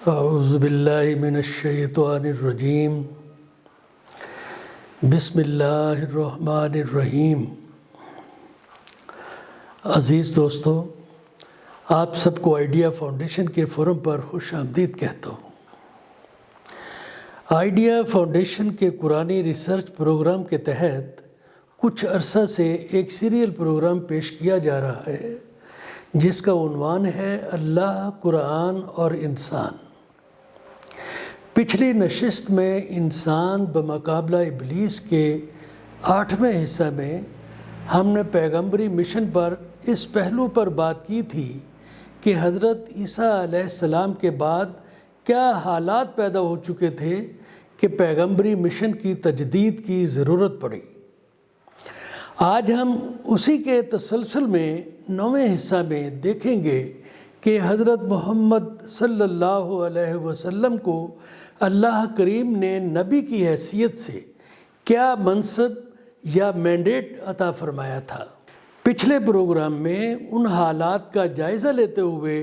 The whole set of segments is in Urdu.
اعوذ باللہ من الشیطان الرجیم بسم اللہ الرحمن الرحیم۔ عزیز دوستو، آپ سب کو آئیڈیا فاؤنڈیشن کے فورم پر خوش آمدید کہتا ہوں۔ آئیڈیا فاؤنڈیشن کے قرآنی ریسرچ پروگرام کے تحت کچھ عرصہ سے ایک سیریل پروگرام پیش کیا جا رہا ہے جس کا عنوان ہے اللہ، قرآن اور انسان۔ پچھلی نشست میں انسان بمقابلہ ابلیس کے 8ویں حصہ میں ہم نے پیغمبری مشن پر اس پہلو پر بات کی تھی کہ حضرت عیسیٰ علیہ السلام کے بعد کیا حالات پیدا ہو چکے تھے کہ پیغمبری مشن کی تجدید کی ضرورت پڑی۔ آج ہم اسی کے تسلسل میں 9ویں حصہ میں دیکھیں گے کہ حضرت محمد صلی اللہ علیہ وسلم کو اللہ کریم نے نبی کی حیثیت سے کیا منصب یا مینڈیٹ عطا فرمایا تھا۔ پچھلے پروگرام میں ان حالات کا جائزہ لیتے ہوئے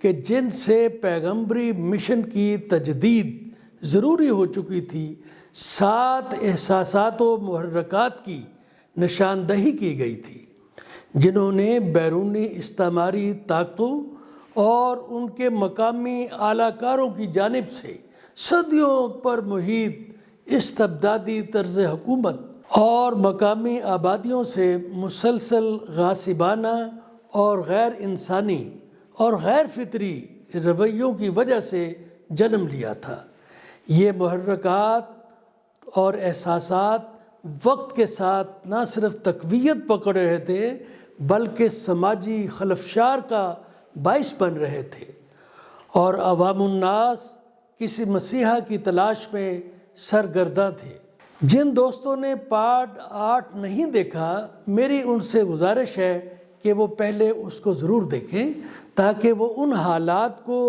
کہ جن سے پیغمبری مشن کی تجدید ضروری ہو چکی تھی، 7 احساسات و محرکات کی نشاندہی کی گئی تھی جنہوں نے بیرونی استعماری طاقتوں اور ان کے مقامی اعلی کاروں کی جانب سے صدیوں پر محیط استبدادی طرز حکومت اور مقامی آبادیوں سے مسلسل غاصبانہ اور غیر انسانی اور غیر فطری رویوں کی وجہ سے جنم لیا تھا۔ یہ محرکات اور احساسات وقت کے ساتھ نہ صرف تقویت پکڑ رہے تھے بلکہ سماجی خلفشار کا باعث بن رہے تھے، اور عوام الناس کسی مسیحا کی تلاش میں سرگرداں تھے۔ جن دوستوں نے پارٹ 8 نہیں دیکھا، میری ان سے گزارش ہے کہ وہ پہلے اس کو ضرور دیکھیں تاکہ وہ ان حالات کو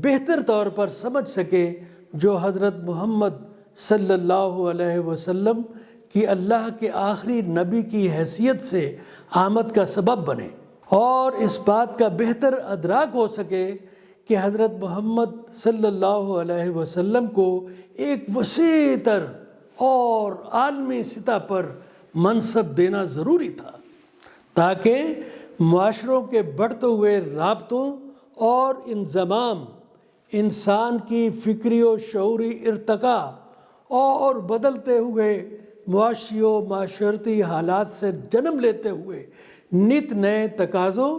بہتر طور پر سمجھ سکیں جو حضرت محمد صلی اللہ علیہ وسلم کی اللہ کے آخری نبی کی حیثیت سے آمد کا سبب بنے، اور اس بات کا بہتر ادراک ہو سکے کہ حضرت محمد صلی اللہ علیہ وسلم کو ایک وسیع تر اور عالمی سطح پر منصب دینا ضروری تھا تاکہ معاشروں کے بڑھتے ہوئے رابطوں اور انضمام، انسان کی فکری و شعوری ارتقاء اور بدلتے ہوئے معاشی و معاشرتی حالات سے جنم لیتے ہوئے نت نئے تقاضوں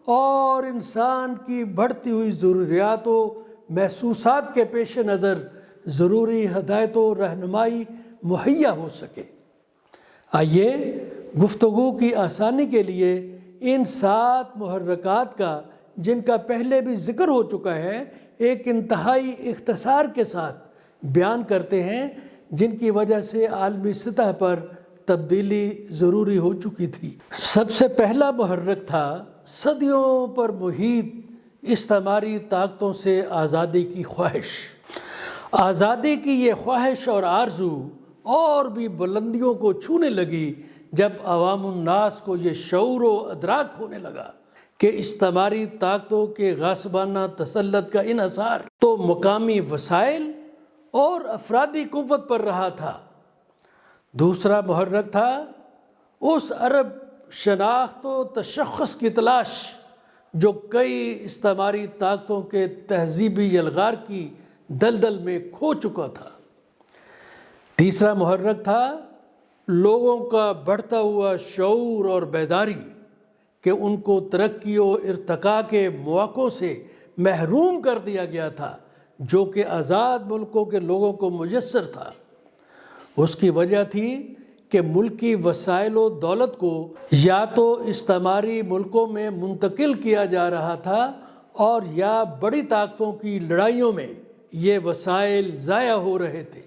اور انسان کی بڑھتی ہوئی ضروریات و محسوسات کے پیش نظر ضروری ہدایت و رہنمائی مہیا ہو سکے۔ آئیے گفتگو کی آسانی کے لیے ان 7 محرکات کا، جن کا پہلے بھی ذکر ہو چکا ہے، ایک انتہائی اختصار کے ساتھ بیان کرتے ہیں جن کی وجہ سے عالمی سطح پر تبدیلی ضروری ہو چکی تھی۔ سب سے پہلا محرک تھا صدیوں پر محیط استعماری طاقتوں سے آزادی کی خواہش۔ آزادی کی یہ خواہش اور آرزو اور بھی بلندیوں کو چھونے لگی جب عوام الناس کو یہ شعور و ادراک ہونے لگا کہ استعماری طاقتوں کے غاصبانہ تسلط کا انحصار تو مقامی وسائل اور افرادی قوت پر رہا تھا۔ دوسرا محرک تھا اس عرب شناخت و تشخص کی تلاش جو کئی استعماری طاقتوں کے تہذیبی یلغار کی دلدل میں کھو چکا تھا۔ تیسرا محرک تھا لوگوں کا بڑھتا ہوا شعور اور بیداری کہ ان کو ترقی و ارتقاء کے مواقعوں سے محروم کر دیا گیا تھا جو کہ آزاد ملکوں کے لوگوں کو میسر تھا۔ اس کی وجہ تھی کہ ملکی وسائل و دولت کو یا تو استعماری ملکوں میں منتقل کیا جا رہا تھا اور یا بڑی طاقتوں کی لڑائیوں میں یہ وسائل ضائع ہو رہے تھے۔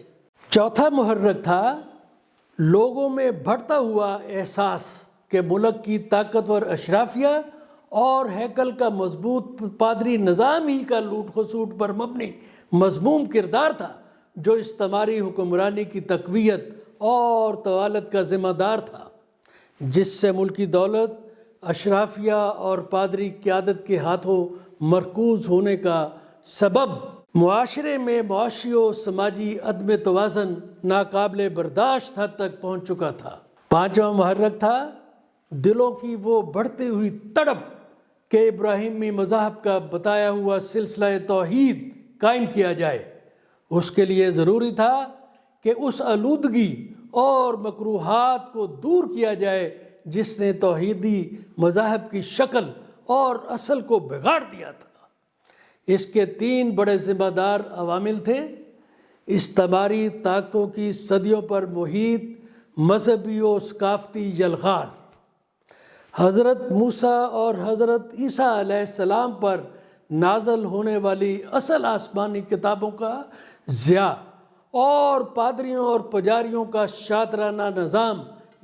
چوتھا محرک تھا لوگوں میں بڑھتا ہوا احساس کہ ملک کی طاقتور اشرافیہ اور ہیکل کا مضبوط پادری نظام ہی کا لوٹ خسوٹ پر مبنی مذموم کردار تھا جو استعماری حکمرانی کی تقویت اور طوالت کا ذمہ دار تھا، جس سے ملکی دولت اشرافیہ اور پادری قیادت کے ہاتھوں مرکوز ہونے کا سبب معاشرے میں معاشی و سماجی عدم توازن ناقابل برداشت حد تک پہنچ چکا تھا۔ پانچواں محرک تھا دلوں کی وہ بڑھتی ہوئی تڑپ کہ ابراہیمی مذاہب کا بتایا ہوا سلسلہ توحید قائم کیا جائے۔ اس کے لیے ضروری تھا کہ اس آلودگی اور مکروہات کو دور کیا جائے جس نے توحیدی مذاہب کی شکل اور اصل کو بگاڑ دیا تھا۔ اس کے تین بڑے ذمہ دار عوامل تھے: استعماری طاقتوں کی صدیوں پر محیط مذہبی و ثقافتی یلغار، حضرت موسیٰ اور حضرت عیسیٰ علیہ السلام پر نازل ہونے والی اصل آسمانی کتابوں کا ضیاع، اور پادریوں اور پجاریوں کا شاطرانہ نظام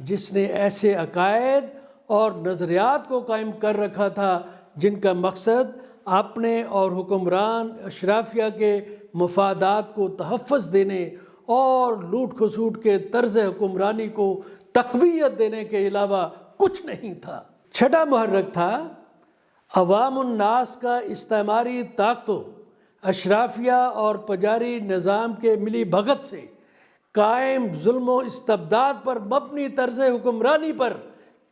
جس نے ایسے عقائد اور نظریات کو قائم کر رکھا تھا جن کا مقصد اپنے اور حکمران اشرافیہ کے مفادات کو تحفظ دینے اور لوٹ کھسوٹ کے طرز حکمرانی کو تقویت دینے کے علاوہ کچھ نہیں تھا۔ چھٹا محرک تھا عوام الناس کا استعماری طاقتوں، اشرافیہ اور پجاری نظام کے ملی بھگت سے قائم ظلم و استبداد پر مبنی طرز حکمرانی پر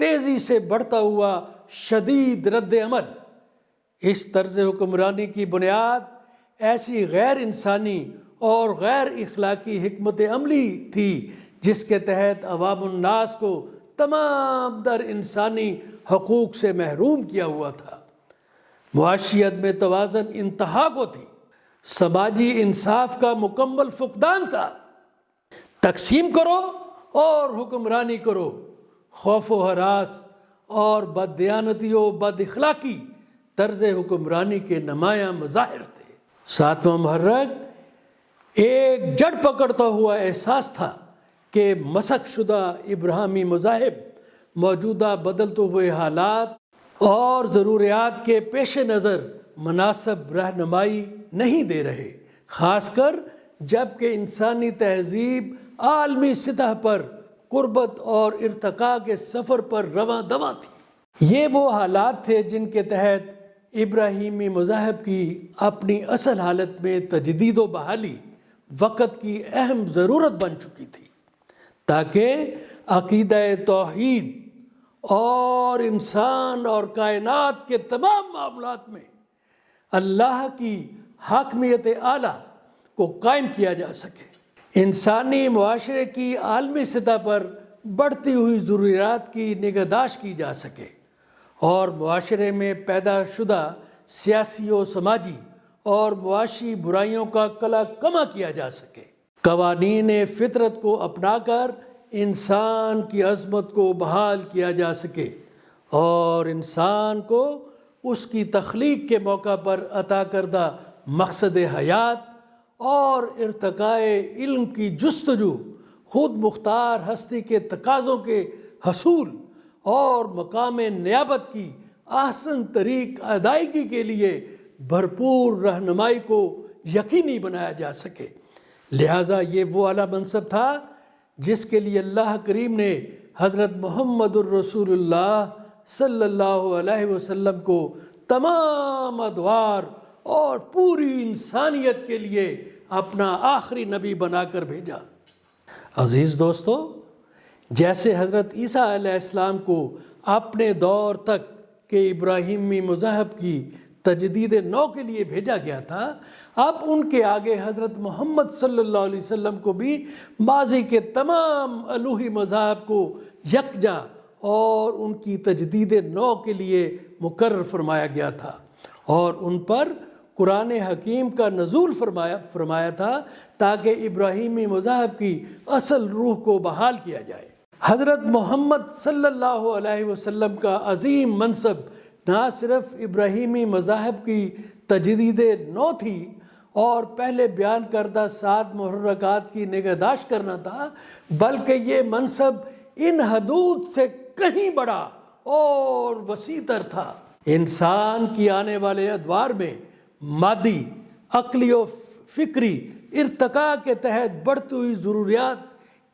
تیزی سے بڑھتا ہوا شدید رد عمل۔ اس طرز حکمرانی کی بنیاد ایسی غیر انسانی اور غیر اخلاقی حکمت عملی تھی جس کے تحت عوام الناس کو تمام در انسانی حقوق سے محروم کیا ہوا تھا۔ معاشی عدم توازن انتہا کو تھی، سماجی انصاف کا مکمل فقدان تھا۔ تقسیم کرو اور حکمرانی کرو، خوف و ہراس اور بددیانتی و بد اخلاقی طرز حکمرانی کے نمایاں مظاہر تھے۔ ساتواں محرک ایک جڑ پکڑتا ہوا احساس تھا کہ مسخ شدہ ابراہیمی مذاہب موجودہ بدلتے ہوئے حالات اور ضروریات کے پیش نظر مناسب رہنمائی نہیں دے رہے، خاص کر جب کہ انسانی تہذیب عالمی سطح پر قربت اور ارتقاء کے سفر پر رواں دواں تھی۔ یہ وہ حالات تھے جن کے تحت ابراہیمی مذاہب کی اپنی اصل حالت میں تجدید و بحالی وقت کی اہم ضرورت بن چکی تھی، تاکہ عقیدہ توحید اور انسان اور کائنات کے تمام معاملات میں اللہ کی حاکمیت اعلیٰ کو قائم کیا جا سکے۔ انسانی معاشرے کی عالمی سطح پر بڑھتی ہوئی ضروریات کی نگہداشت کی جا سکے اور معاشرے میں پیدا شدہ سیاسی و سماجی اور معاشی برائیوں کا کلا کما کیا جا سکے۔ قوانین فطرت کو اپنا کر انسان کی عظمت کو بحال کیا جا سکے اور انسان کو اس کی تخلیق کے موقع پر عطا کردہ مقصد حیات اور ارتقاء علم کی جستجو، خود مختار ہستی کے تقاضوں کے حصول اور مقام نیابت کی احسن طریق ادائیگی کے لیے بھرپور رہنمائی کو یقینی بنایا جا سکے۔ لہٰذا یہ وہ اعلیٰ منصب تھا جس کے لیے اللہ کریم نے حضرت محمد الرسول اللہ صلی اللہ علیہ وسلم کو تمام ادوار اور پوری انسانیت کے لیے اپنا آخری نبی بنا کر بھیجا۔ عزیز دوستو، جیسے حضرت عیسیٰ علیہ السلام کو اپنے دور تک کے ابراہیمی مذہب کی تجدید نو کے لیے بھیجا گیا تھا، اب ان کے آگے حضرت محمد صلی اللہ علیہ وسلم کو بھی ماضی کے تمام الوہی مذاہب کو یکجا اور ان کی تجدید نو کے لیے مقرر فرمایا گیا تھا اور ان پر قرآن حکیم کا نزول فرمایا تھا تاکہ ابراہیمی مذاہب کی اصل روح کو بحال کیا جائے۔ حضرت محمد صلی اللہ علیہ وسلم کا عظیم منصب نہ صرف ابراہیمی مذاہب کی تجدید نو تھی اور پہلے بیان کردہ 7 محرکات کی نگہداشت کرنا تھا، بلکہ یہ منصب ان حدود سے کہیں بڑا اور وسیع تر تھا۔ انسان کی آنے والے ادوار میں مادی، عقلی و فکری ارتقاء کے تحت بڑھتی ہوئی ضروریات،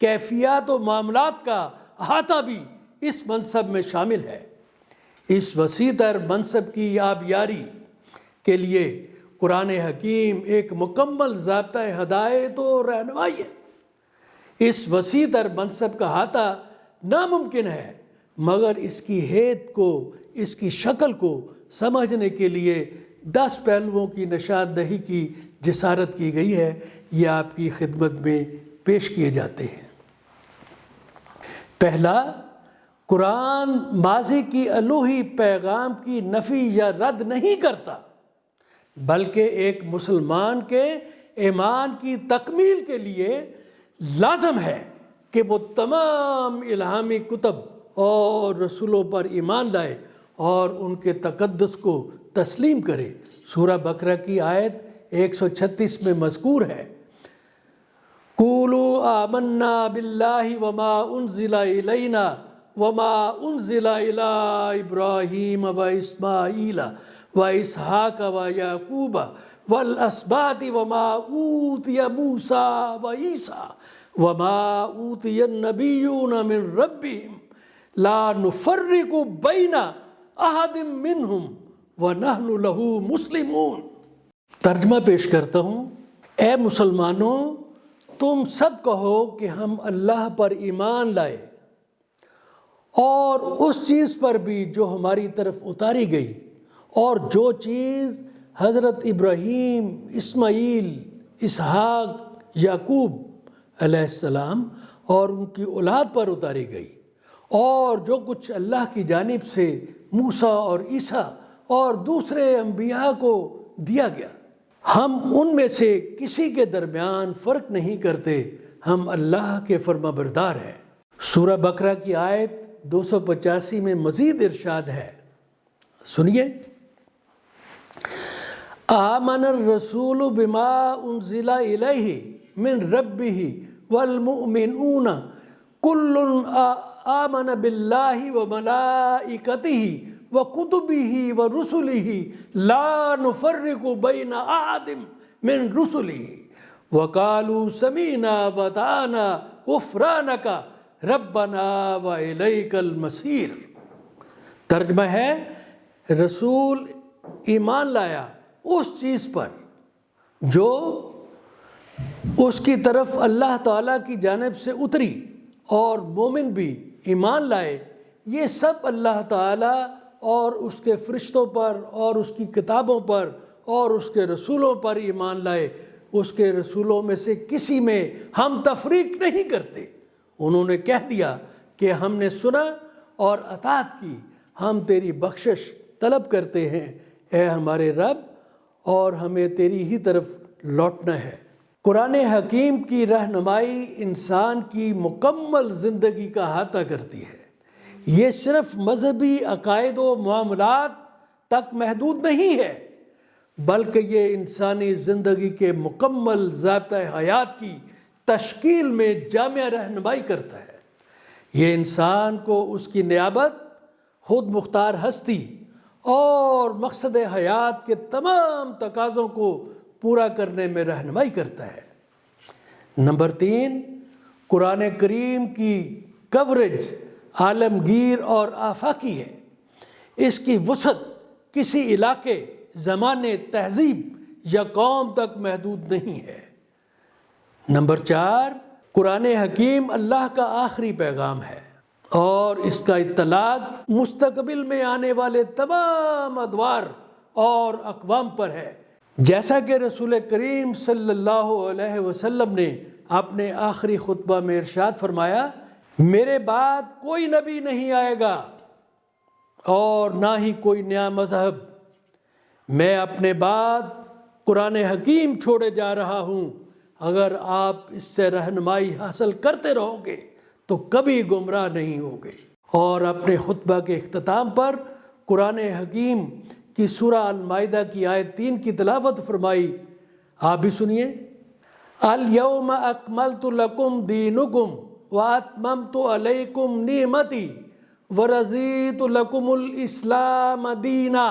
کیفیات و معاملات کا احاطہ بھی اس منصب میں شامل ہے۔ اس وسیع تر منصب کی آبیاری کے لیے قرآن حکیم ایک مکمل ضابطۂ ہدایت و رہنمائی ہے۔ اس وسیع تر منصب کا احاطہ ناممکن ہے، مگر اس کی حیت کو، اس کی شکل کو سمجھنے کے لیے 10 پہلوؤں کی نشاندہی کی جسارت کی گئی ہے۔ یہ آپ کی خدمت میں پیش کیے جاتے ہیں۔ پہلا، قرآن ماضی کی الوہی پیغام کی نفی یا رد نہیں کرتا، بلکہ ایک مسلمان کے ایمان کی تکمیل کے لیے لازم ہے کہ وہ تمام الہامی کتب اور رسولوں پر ایمان لائے اور ان کے تقدس کو تسلیم کرے۔ سورہ بقرہ کی آیت 136 میں مذکور ہے، قولوا آمنا باللہ وما انزل الینا وما انزل الی ابراہیم و اسماعیل و اسحاق و یعقوب والاسباط وما اوتی موسیٰ و عیسیٰ وما اوتی النبیون من ربهم لا نفرق بین احد منہم ونحن لہ مسلمون۔ ترجمہ پیش کرتا ہوں، اے مسلمانوں، تم سب کہو کہ ہم اللہ پر ایمان لائے اور اس چیز پر بھی جو ہماری طرف اتاری گئی، اور جو چیز حضرت ابراہیم، اسماعیل، اسحاق، یعقوب علیہ السلام اور ان کی اولاد پر اتاری گئی، اور جو کچھ اللہ کی جانب سے موسیٰ اور عیسیٰ اور دوسرے انبیاء کو دیا گیا، ہم ان میں سے کسی کے درمیان فرق نہیں کرتے، ہم اللہ کے فرما بردار ہیں۔ سورہ بقرہ کی آیت 285 میں مزید ارشاد ہے، سنیے، آمن الرسول بما انزل الیہ من ربہ والمؤمنون کل آمن باللہ وملائکتہ وکتبہ ورسلہ لا نفرق بین احد من رسلہ وقالوا سمعنا وأطعنا غفرانک ربنا وإلیک المصیر۔ ترجمہ ہے، رسول ایمان لایا اس چیز پر جو اس کی طرف اللہ تعالیٰ کی جانب سے اتری، اور مومن بھی ایمان لائے، یہ سب اللہ تعالیٰ اور اس کے فرشتوں پر اور اس کی کتابوں پر اور اس کے رسولوں پر ایمان لائے۔ اس کے رسولوں میں سے کسی میں ہم تفریق نہیں کرتے۔ انہوں نے کہہ دیا کہ ہم نے سنا اور اطاعت کی، ہم تیری بخشش طلب کرتے ہیں اے ہمارے رب، اور ہمیں تیری ہی طرف لوٹنا ہے۔ قرآن حکیم کی رہنمائی انسان کی مکمل زندگی کا احاطہ کرتی ہے۔ یہ صرف مذہبی عقائد و معاملات تک محدود نہیں ہے، بلکہ یہ انسانی زندگی کے مکمل ضابطۂ حیات کی تشکیل میں جامع رہنمائی کرتا ہے۔ یہ انسان کو اس کی نیابت، خود مختار ہستی اور مقصد حیات کے تمام تقاضوں کو پورا کرنے میں رہنمائی کرتا ہے۔ نمبر 3، قرآن کریم کی کوریج عالمگیر اور آفاقی ہے۔ اس کی وسعت کسی علاقے، زمانے، تہذیب یا قوم تک محدود نہیں ہے۔ نمبر 4، قرآن حکیم اللہ کا آخری پیغام ہے اور اس کا اطلاق مستقبل میں آنے والے تمام ادوار اور اقوام پر ہے، جیسا کہ رسول کریم صلی اللہ علیہ وسلم نے اپنے آخری خطبہ میں ارشاد فرمایا، میرے بعد کوئی نبی نہیں آئے گا اور نہ ہی کوئی نیا مذہب، میں اپنے بعد قرآن حکیم چھوڑے جا رہا ہوں، اگر آپ اس سے رہنمائی حاصل کرتے رہو گے تو کبھی گمراہ نہیں ہوگے۔ اور اپنے خطبہ کے اختتام پر قرآن حکیم کی سورہ المائدہ کی آیت 3 کی تلاوت فرمائی، آپ بھی سنیے، الیوم اکملت لکم دینکم واتممت علیکم نعمتی ورضیت لکم الاسلام دینا۔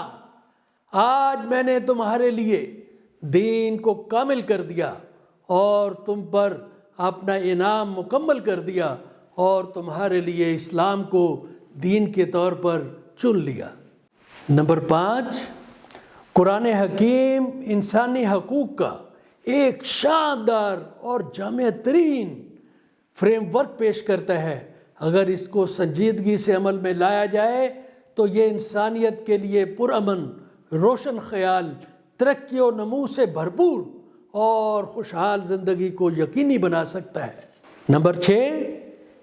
آج میں نے تمہارے لیے دین کو کامل کر دیا اور تم پر اپنا انعام مکمل کر دیا اور تمہارے لیے اسلام کو دین کے طور پر چن لیا۔ نمبر 5، قرآن حکیم انسانی حقوق کا ایک شاندار اور جامع ترین فریم ورک پیش کرتا ہے۔ اگر اس کو سنجیدگی سے عمل میں لایا جائے تو یہ انسانیت کے لیے پرامن، روشن خیال، ترقی و نمو سے بھرپور اور خوشحال زندگی کو یقینی بنا سکتا ہے۔ نمبر 6،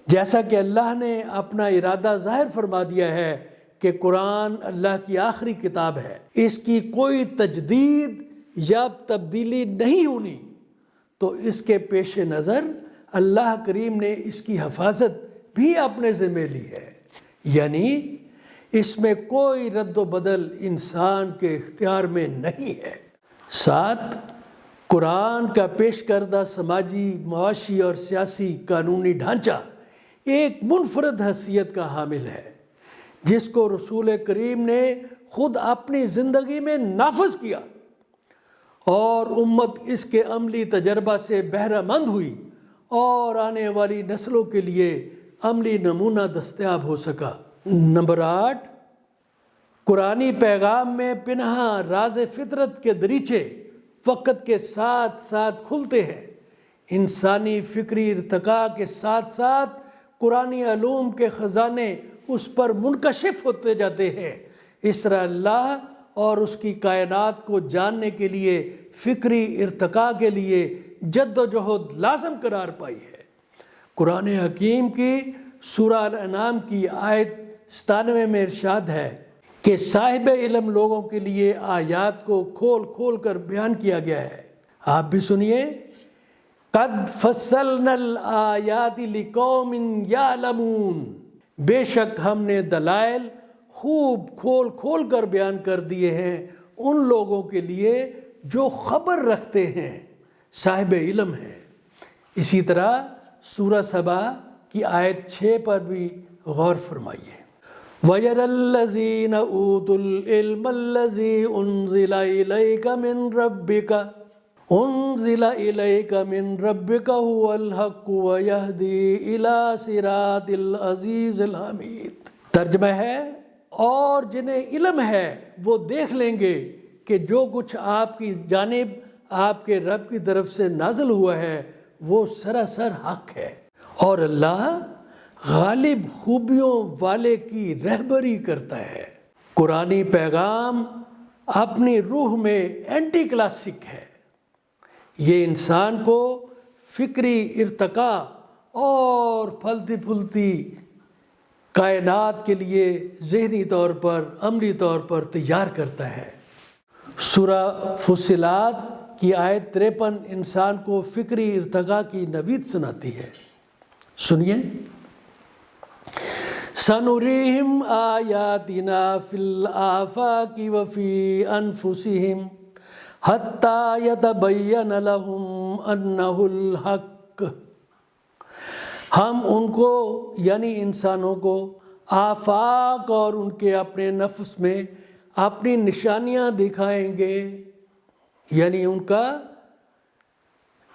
جیسا کہ اللہ نے اپنا ارادہ ظاہر فرما دیا ہے کہ قرآن اللہ کی آخری کتاب ہے، اس کی کوئی تجدید یا تبدیلی نہیں ہونی، تو اس کے پیش نظر اللہ کریم نے اس کی حفاظت بھی اپنے ذمہ لی ہے، یعنی اس میں کوئی رد و بدل انسان کے اختیار میں نہیں ہے۔ 7، قرآن کا پیش کردہ سماجی، معاشی اور سیاسی قانونی ڈھانچہ ایک منفرد حیثیت کا حامل ہے، جس کو رسول کریم نے خود اپنی زندگی میں نافذ کیا اور امت اس کے عملی تجربہ سے بہرہ مند ہوئی اور آنے والی نسلوں کے لیے عملی نمونہ دستیاب ہو سکا۔ نمبر 8، قرآنی پیغام میں پنہاں راز فطرت کے دریچے وقت کے ساتھ ساتھ کھلتے ہیں۔ انسانی فکری ارتقاء کے ساتھ ساتھ قرآنی علوم کے خزانے اس پر منکشف ہوتے جاتے ہیں۔ اس طرح اللہ اور اس کی کائنات کو جاننے کے لیے فکری ارتقاء کے لیے جد و جہد لازم قرار پائی ہے۔ قرآن حکیم کی سورہ الانعام کی آیت 97 میں ارشاد ہے کہ صاحب علم لوگوں کے لیے آیات کو کھول کھول کر بیان کیا گیا ہے۔ آپ بھی سنیے، قد فصلنا الآیات لقوم یعلمون، بے شک ہم نے دلائل خوب کھول کھول کر بیان کر دیے ہیں ان لوگوں کے لیے جو خبر رکھتے ہیں، صاحب علم ہیں۔ اسی طرح سورہ سبا کی آیت 6 پر بھی غور فرمائیے۔ وَيَرَى الَّذِينَ أُوتُوا الْعِلْمَ الَّذِي أُنزِلَ إِلَيْكَ مِن رَّبِّكَ هُوَ الْحَقُّ وَيَهْدِي إِلَى صِرَاطِ الْعَزِيزِ الْحَمِيدِ۔ ترجمہ ہے، اور جنہیں علم ہے وہ دیکھ لیں گے کہ جو کچھ آپ کی جانب آپ کے رب کی طرف سے نازل ہوا ہے وہ سراسر حق ہے، اور اللہ غالب خوبیوں والے کی رہبری کرتا ہے۔ قرآنی پیغام اپنی روح میں اینٹی کلاسک ہے۔ یہ انسان کو فکری ارتقاء اور پھلتی پھولتی کائنات کے لیے ذہنی طور پر، عملی طور پر تیار کرتا ہے۔ سورہ فصلات کی آیت 53 انسان کو فکری ارتقاء کی نوید سناتی ہے۔ سنیے، سَنُرِيهِمْ آيَاتِنَا فِي الْآفَاقِ وَفِي أَنفُسِهِمْ حَتَّى يَتَبَيَّنَ لَهُمْ أَنَّهُ الْحَقُّ۔ ہم ان کو یعنی انسانوں کو آفاق اور ان کے اپنے نفس میں اپنی نشانیاں دکھائیں گے، یعنی ان کا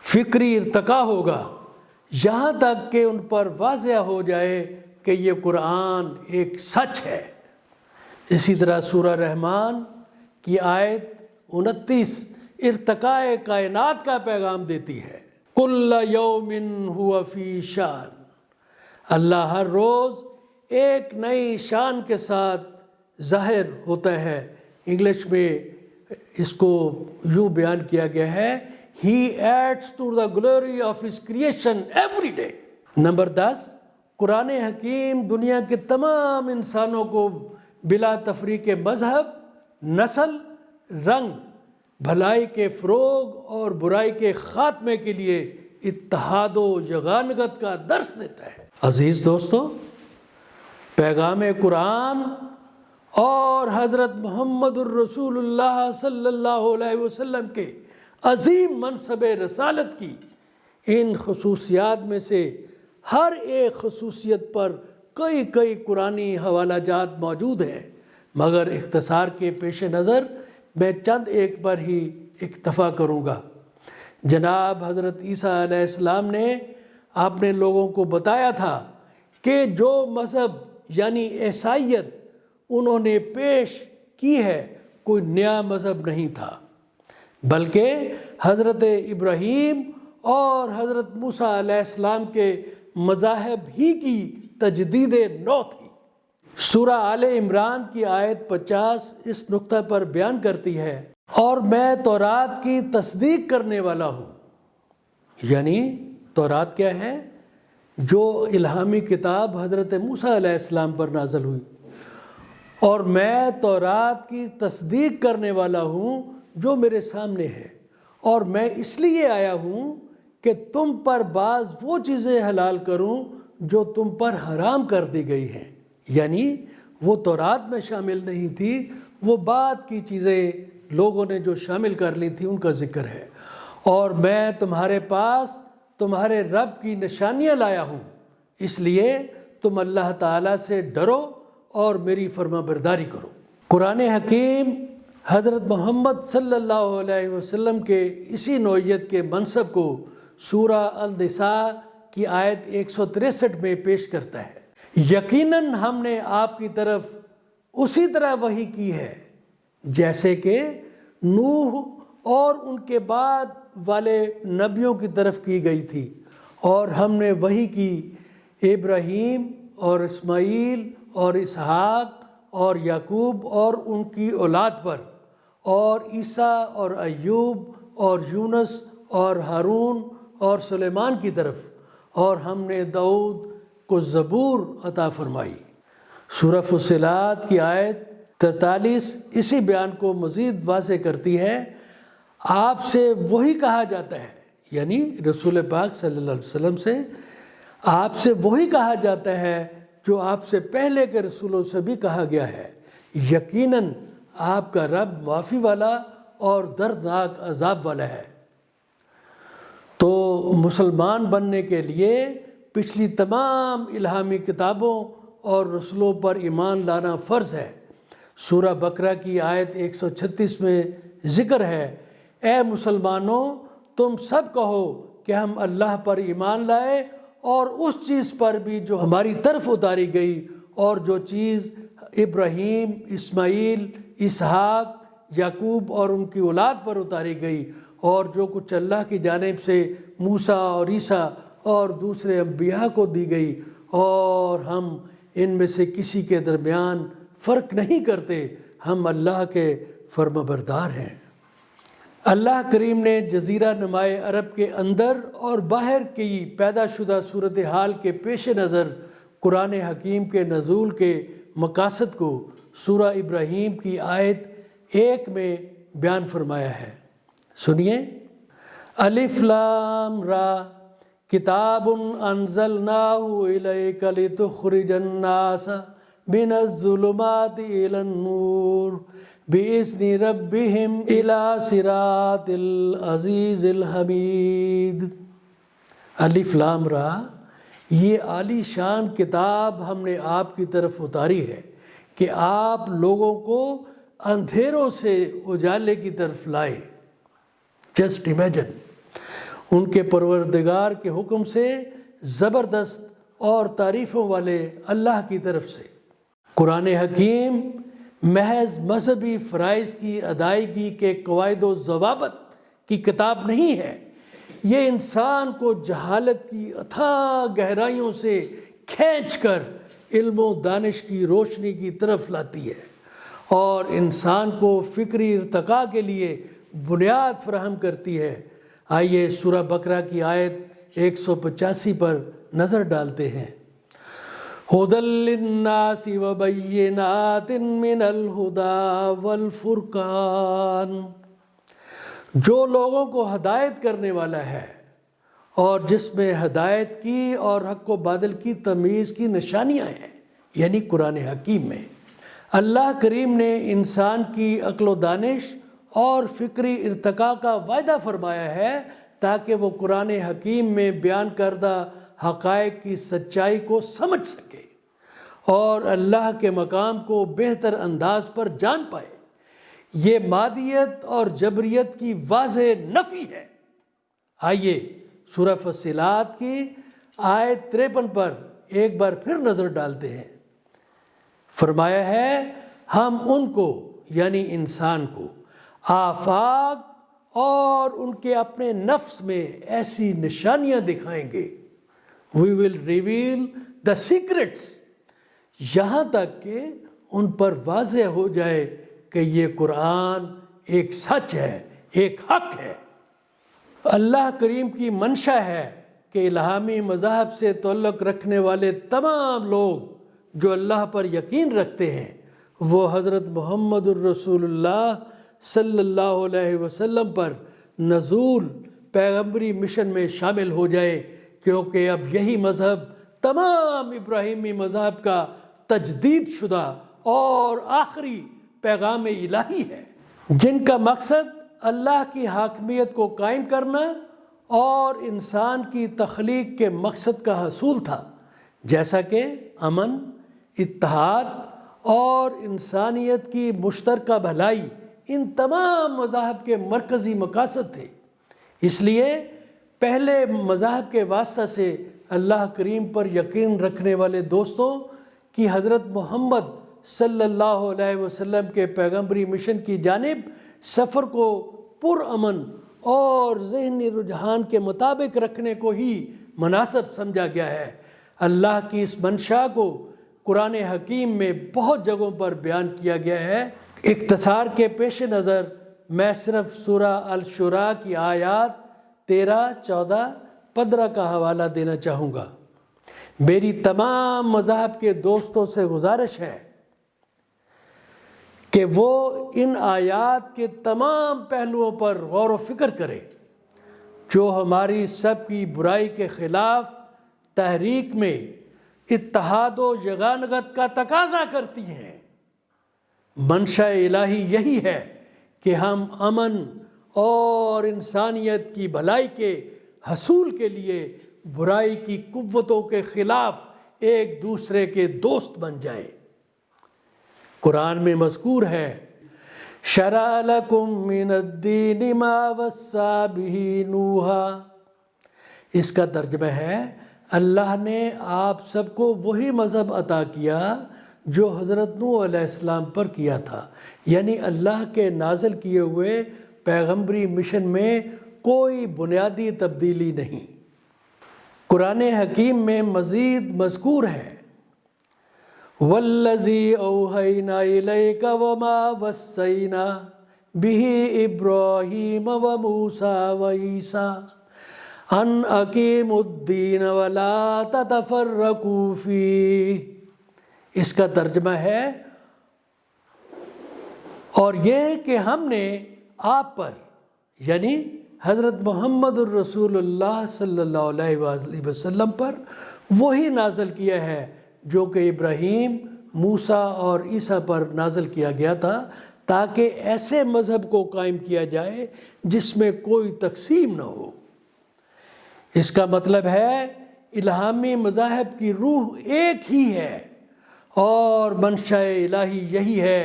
فکری ارتقاء ہوگا یہاں تک کہ ان پر واضح ہو جائے کہ یہ قرآن ایک سچ ہے۔ اسی طرح سورہ رحمان کی آیت 29 ارتقاء کائنات کا پیغام دیتی ہے۔ کل یوم ہوا فی شان، اللہ ہر روز ایک نئی شان کے ساتھ ظاہر ہوتا ہے۔ انگلش میں اس کو یوں بیان کیا گیا ہے، He adds to the glory of his creation every day۔ Number 10، قرآن حکیم دنیا کے تمام انسانوں کو بلا تفریق مذہب، نسل، رنگ، بھلائی کے فروغ اور برائی کے خاتمے کے لیے اتحاد و یگانگت کا درس دیتا ہے۔ عزیز دوستو، پیغام قرآن اور حضرت محمد الرسول اللہ صلی اللہ علیہ وسلم کے عظیم منصب رسالت کی ان خصوصیات میں سے ہر ایک خصوصیت پر کئی قرآنی حوالہ جات موجود ہیں، مگر اختصار کے پیش نظر میں چند ایک پر ہی اکتفا کروں گا۔ جناب حضرت عیسیٰ علیہ السلام نے اپنے لوگوں کو بتایا تھا کہ جو مذہب یعنی عیسائیت انہوں نے پیش کی ہے کوئی نیا مذہب نہیں تھا، بلکہ حضرت ابراہیم اور حضرت موسیٰ علیہ السلام کے مذاہب ہی کی تجدید نو تھی۔ سورہ آل عمران کی آیت 50 اس نقطہ پر بیان کرتی ہے، اور میں تورات کی تصدیق کرنے والا ہوں۔ یعنی تورات کیا ہے؟ جو الہامی کتاب حضرت موسیٰ علیہ السلام پر نازل ہوئی، اور میں تورات کی تصدیق کرنے والا ہوں جو میرے سامنے ہے، اور میں اس لیے آیا ہوں کہ تم پر بعض وہ چیزیں حلال کروں جو تم پر حرام کر دی گئی ہیں۔ یعنی وہ تورات میں شامل نہیں تھی، وہ بعد کی چیزیں لوگوں نے جو شامل کر لی تھی ان کا ذکر ہے۔ اور میں تمہارے پاس تمہارے رب کی نشانیاں لایا ہوں، اس لیے تم اللہ تعالیٰ سے ڈرو اور میری فرما برداری کرو۔ قرآن حکیم حضرت محمد صلی اللہ علیہ وسلم کے اسی نوعیت کے منصب کو سورہ النساء کی آیت 163 میں پیش کرتا ہے۔ یقیناً ہم نے آپ کی طرف اسی طرح وحی کی ہے جیسے کہ نوح اور ان کے بعد والے نبیوں کی طرف کی گئی تھی، اور ہم نے وحی کی ابراہیم اور اسماعیل اور اسحاق اور یعقوب اور ان کی اولاد پر، اور عیسیٰ اور ایوب اور یونس اور ہارون اور سلیمان کی طرف، اور ہم نے داؤد کو زبور عطا فرمائی۔ سورہ فصلات کی آیت 43 اسی بیان کو مزید واضح کرتی ہے۔ آپ سے وہی کہا جاتا ہے، یعنی رسول پاک صلی اللہ علیہ وسلم سے آپ سے وہی کہا جاتا ہے جو آپ سے پہلے کے رسولوں سے بھی کہا گیا ہے، یقیناً آپ کا رب معافی والا اور دردناک عذاب والا ہے۔ تو مسلمان بننے کے لیے پچھلی تمام الہامی کتابوں اور رسولوں پر ایمان لانا فرض ہے۔ سورہ بقرہ کی آیت 136 میں ذکر ہے، اے مسلمانوں تم سب کہو کہ ہم اللہ پر ایمان لائے اور اس چیز پر بھی جو ہماری طرف اتاری گئی، اور جو چیز ابراہیم، اسماعیل، اسحاق، یعقوب اور ان کی اولاد پر اتاری گئی، اور جو کچھ اللہ کی جانب سے موسیٰ اور عیسیٰ اور دوسرے انبیاء کو دی گئی، اور ہم ان میں سے کسی کے درمیان فرق نہیں کرتے، ہم اللہ کے فرما بردار ہیں۔ اللہ کریم نے جزیرہ نمائے عرب کے اندر اور باہر کی پیدا شدہ صورتحال کے پیش نظر قرآن حکیم کے نزول کے مقاصد کو سورہ ابراہیم کی آیت 1 میں بیان فرمایا ہے۔ سنیے، الف لام را کتاب انزلناہ الیک لتخرج الناس من الظلمات الی النور بِإِذْنِ رَبِّهِمْ إِلَى صِرَاطِ الْعَزِيزِ الْحَمِيدِ۔ الف لام را، یہ عالی شان کتاب ہم نے آپ کی طرف اتاری ہے کہ آپ لوگوں کو اندھیروں سے اجالے کی طرف لائے۔ جسٹ امیجن، ان کے پروردگار کے حکم سے زبردست اور تعریفوں والے اللہ کی طرف سے۔ قرآن حکیم محض مذہبی فرائض کی ادائیگی کے قواعد و ضوابط کی کتاب نہیں ہے، یہ انسان کو جہالت کی اتھاہ گہرائیوں سے کھینچ کر علم و دانش کی روشنی کی طرف لاتی ہے، اور انسان کو فکری ارتقاء کے لیے بنیاد فراہم کرتی ہے۔ آئیے سورہ بقرہ کی آیت 185 پر نظر ڈالتے ہیں۔ هُدًى لِّلنَّاسِ وَبَيِّنَاتٍ مِّنَ الْهُدَىٰ وَالْفُرْقَانِ، جو لوگوں کو ہدایت کرنے والا ہے اور جس میں ہدایت کی اور حق و باطل کی تمیز کی نشانیاں ہیں، یعنی قرآن حکیم میں اللہ کریم نے انسان کی عقل و دانش اور فکری ارتقاء کا وعدہ فرمایا ہے تاکہ وہ قرآن حکیم میں بیان کردہ حقائق کی سچائی کو سمجھ سکے اور اللہ کے مقام کو بہتر انداز پر جان پائے۔ یہ مادیت اور جبریت کی واضح نفی ہے۔ آئیے سورہ فصلات کی آیت 53 پر ایک بار پھر نظر ڈالتے ہیں۔ فرمایا ہے، ہم ان کو یعنی انسان کو آفاق اور ان کے اپنے نفس میں ایسی نشانیاں دکھائیں گے. وی ول ریویل دا سیکرٹس، یہاں تک کہ ان پر واضح ہو جائے کہ یہ قرآن ایک سچ ہے، ایک حق ہے. اللہ کریم کی منشا ہے کہ الہامی مذاہب سے تعلق رکھنے والے تمام لوگ جو اللہ پر یقین رکھتے ہیں وہ حضرت محمد الرسول اللہ صلی اللہ علیہ وسلم پر نزول پیغمبری مشن میں شامل ہو جائے، کیونکہ اب یہی مذہب تمام ابراہیمی مذاہب کا تجدید شدہ اور آخری پیغام الہی ہے، جن کا مقصد اللہ کی حاکمیت کو قائم کرنا اور انسان کی تخلیق کے مقصد کا حصول تھا، جیسا کہ امن، اتحاد اور انسانیت کی مشترکہ بھلائی ان تمام مذاہب کے مرکزی مقاصد تھے. اس لیے پہلے مذاہب کے واسطہ سے اللہ کریم پر یقین رکھنے والے دوستوں کی حضرت محمد صلی اللہ علیہ وسلم کے پیغمبری مشن کی جانب سفر کو پرامن اور ذہنی رجحان کے مطابق رکھنے کو ہی مناسب سمجھا گیا ہے. اللہ کی اس منشا کو قرآن حکیم میں بہت جگہوں پر بیان کیا گیا ہے. اختصار کے پیش نظر میں صرف سورہ الشورى کی آیات 13، 14، 15 کا حوالہ دینا چاہوں گا. میری تمام مذاہب کے دوستوں سے گزارش ہے کہ وہ ان آیات کے تمام پہلوؤں پر غور و فکر کریں جو ہماری سب کی برائی کے خلاف تحریک میں اتحاد و یگانگت کا تقاضا کرتی ہیں. منشا الہی یہی ہے کہ ہم امن اور انسانیت کی بھلائی کے حصول کے لیے برائی کی قوتوں کے خلاف ایک دوسرے کے دوست بن جائیں. قرآن میں مذکور ہے شرع لکم من الدین ما وصی بہ نوحا. اس کا ترجمہ ہے اللہ نے آپ سب کو وہی مذہب عطا کیا جو حضرت نوح علیہ السلام پر کیا تھا، یعنی اللہ کے نازل کیے ہوئے پیغمبری مشن میں کوئی بنیادی تبدیلی نہیں. قرآن حکیم میں مزید مذکور ہے وَالَّذِي أَوْحَيْنَا إِلَيْكَ وَمَا وَصَّيْنَا بِهِ إِبْرَاهِيمَ وَمُوسَى وَعِيسَىٰ أَنْ أَقِيمُوا الدِّينَ وَلَا تَتَفَرَّقُوا فِيهِ. اس کا ترجمہ ہے اور یہ کہ ہم نے آپ پر یعنی حضرت محمد الرسول اللہ صلی اللہ علیہ وآلہ وسلم پر وہی نازل کیا ہے جو کہ ابراہیم، موسیٰ اور عیسیٰ پر نازل کیا گیا تھا، تاکہ ایسے مذہب کو قائم کیا جائے جس میں کوئی تقسیم نہ ہو. اس کا مطلب ہے الہامی مذاہب کی روح ایک ہی ہے اور منشا الہی یہی ہے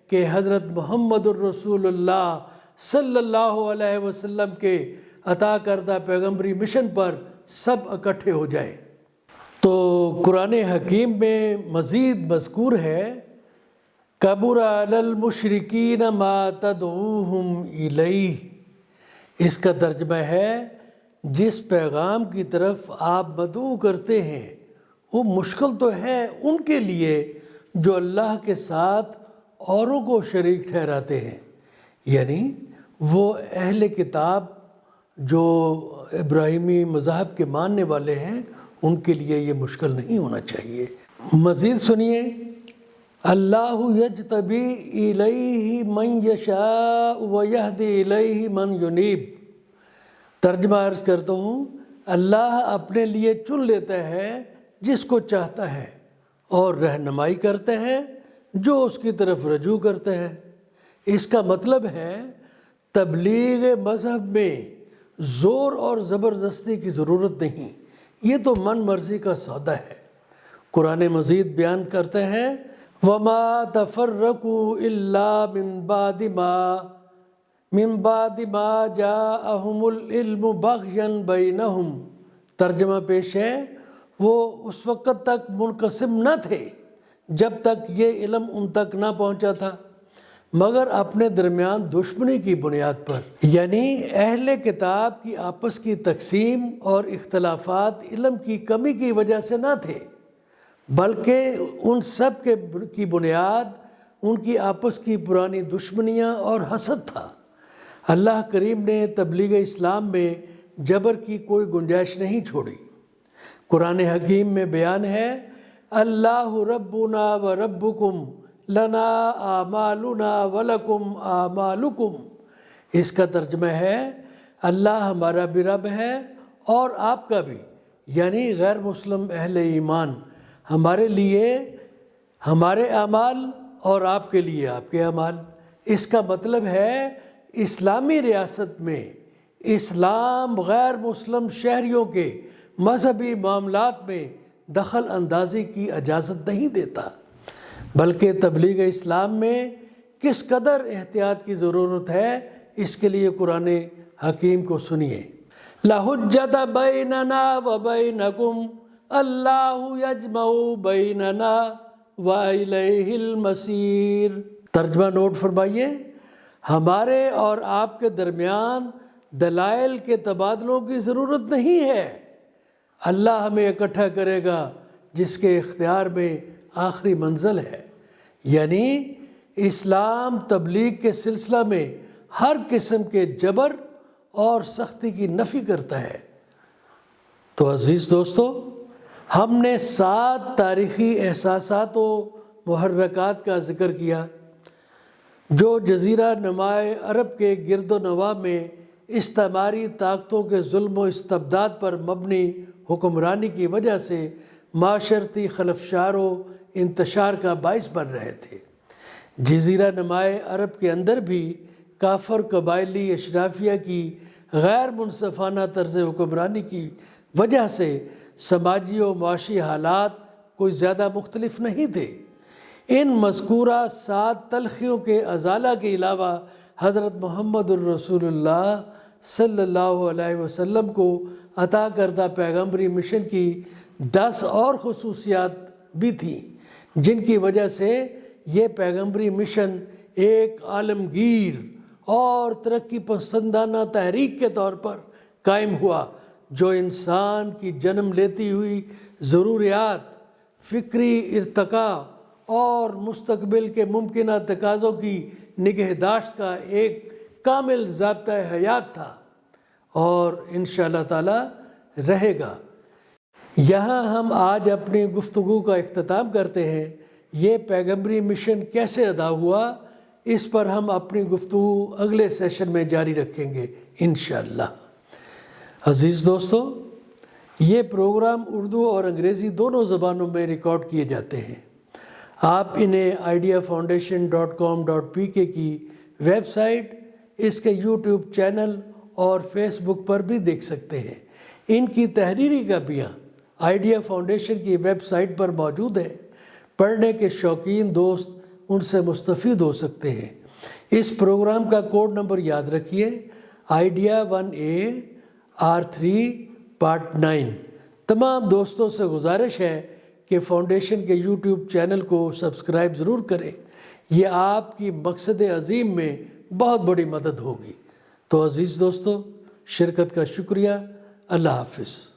کہ حضرت محمد الرسول اللہ صلی اللہ علیہ وسلم کے عطا کردہ پیغمبری مشن پر سب اکٹھے ہو جائے. تو قرآن حکیم میں مزید مذکور ہے کبر علی المشرکین ما تدعوہم الیہ. اس کا ترجمہ ہے جس پیغام کی طرف آپ مدعو کرتے ہیں وہ مشکل تو ہے ان کے لیے جو اللہ کے ساتھ اوروں کو شریک ٹھہراتے ہیں، یعنی وہ اہل کتاب جو ابراہیمی مذہب کے ماننے والے ہیں ان کے لیے یہ مشکل نہیں ہونا چاہیے. مزید سنیے اللہ یجتبی الیہ من یشاء ویہدی الیہ من ینیب. ترجمہ عرض کرتا ہوں اللہ اپنے لیے چن لیتا ہے جس کو چاہتا ہے اور رہنمائی کرتا ہے جو اس کی طرف رجوع کرتا ہے. اس کا مطلب ہے تبلیغ مذہب میں زور اور زبردستی کی ضرورت نہیں، یہ تو من مرضی کا سودا ہے. قرآن مزید بیان کرتا ہے وَمَا تَفَرَّقُوا إِلَّا مِن بَعْدِ مَا جَاءَهُمُ الْعِلْمُ بَغْيًا بَيْنَهُمْ. ترجمہ پیش ہے وہ اس وقت تک منقسم نہ تھے جب تک یہ علم ان تک نہ پہنچا تھا مگر اپنے درمیان دشمنی کی بنیاد پر، یعنی اہل کتاب کی آپس کی تقسیم اور اختلافات علم کی کمی کی وجہ سے نہ تھے، بلکہ ان سب کی بنیاد ان کی آپس کی پرانی دشمنیاں اور حسد تھا۔ اللہ کریم نے تبلیغ اسلام میں جبر کی کوئی گنجائش نہیں چھوڑی۔ قرآن حکیم میں بیان ہے، اللہ ربنا و ربکم لنا اعمالنا ولکم اعمالکم۔ اس کا ترجمہ ہے، اللہ ہمارا بھی رب ہے اور آپ کا بھی، یعنی غیر مسلم اہل ایمان، ہمارے لیے ہمارے اعمال اور آپ کے لیے آپ کے اعمال۔ اس کا مطلب ہے اسلامی ریاست میں اسلام غیر مسلم شہریوں کے مذہبی معاملات میں دخل اندازی کی اجازت نہیں دیتا، بلکہ تبلیغ اسلام میں کس قدر احتیاط کی ضرورت ہے اس کے لیے قرآن حکیم کو سنیے۔ لَحُجَّةَ بَيْنَنَا وَبَيْنَكُمْ اللَّهُ يَجْمَعُ بَيْنَنَا وَإِلَيْهِ الْمَصِيرُ۔ ترجمہ نوٹ فرمائیے، ہمارے اور آپ کے درمیان دلائل کے تبادلوں کی ضرورت نہیں ہے، اللہ ہمیں اکٹھا کرے گا جس کے اختیار میں آخری منزل ہے، یعنی اسلام تبلیغ کے سلسلہ میں ہر قسم کے جبر اور سختی کی نفی کرتا ہے۔ تو عزیز دوستو، ہم نے 7 تاریخی احساسات و محرکات کا ذکر کیا جو جزیرہ نمائے عرب کے گرد و نواح میں استعماری طاقتوں کے ظلم و استبداد پر مبنی حکمرانی کی وجہ سے معاشرتی خلفشار و انتشار کا باعث بن رہے تھے۔ جزیرہ نمائے عرب کے اندر بھی کافر قبائلی اشرافیہ کی غیر منصفانہ طرز حکمرانی کی وجہ سے سماجی و معاشی حالات کوئی زیادہ مختلف نہیں تھے۔ ان مذکورہ 7 تلخیوں کے ازالہ کے علاوہ حضرت محمد الرسول اللہ صلی اللہ علیہ وسلم کو عطا کردہ پیغمبری مشن کی 10 اور خصوصیات بھی تھیں، جن کی وجہ سے یہ پیغمبری مشن ایک عالمگیر اور ترقی پسندانہ تحریک کے طور پر قائم ہوا، جو انسان کی جنم لیتی ہوئی ضروریات، فکری ارتقاء اور مستقبل کے ممکنہ تقاضوں کی نگہداشت کا ایک کامل ضابطۂ حیات تھا اور انشاءاللہ تعالی رہے گا۔ یہاں ہم آج اپنی گفتگو کا اختتام کرتے ہیں۔ یہ پیغمبری مشن کیسے ادا ہوا، اس پر ہم اپنی گفتگو اگلے سیشن میں جاری رکھیں گے انشاءاللہ۔ عزیز دوستو، یہ پروگرام اردو اور انگریزی دونوں زبانوں میں ریکارڈ کیے جاتے ہیں۔ آپ انہیں ideafoundation.com.pk کی ویب سائٹ، اس کے یوٹیوب چینل اور فیس بک پر بھی دیکھ سکتے ہیں۔ ان کی تحریری کاپیاں آئیڈیا فاؤنڈیشن کی ویب سائٹ پر موجود ہیں۔ پڑھنے کے شوقین دوست ان سے مستفید ہو سکتے ہیں۔ اس پروگرام کا کوڈ نمبر یاد رکھیے، آئیڈیا 1A R3 پارٹ 9۔ تمام دوستوں سے گزارش ہے کہ فاؤنڈیشن کے یوٹیوب چینل کو سبسکرائب ضرور کریں، یہ آپ کی مقصد عظیم میں بہت بڑی مدد ہوگی۔ تو عزیز دوستو، شرکت کا شکریہ، اللہ حافظ۔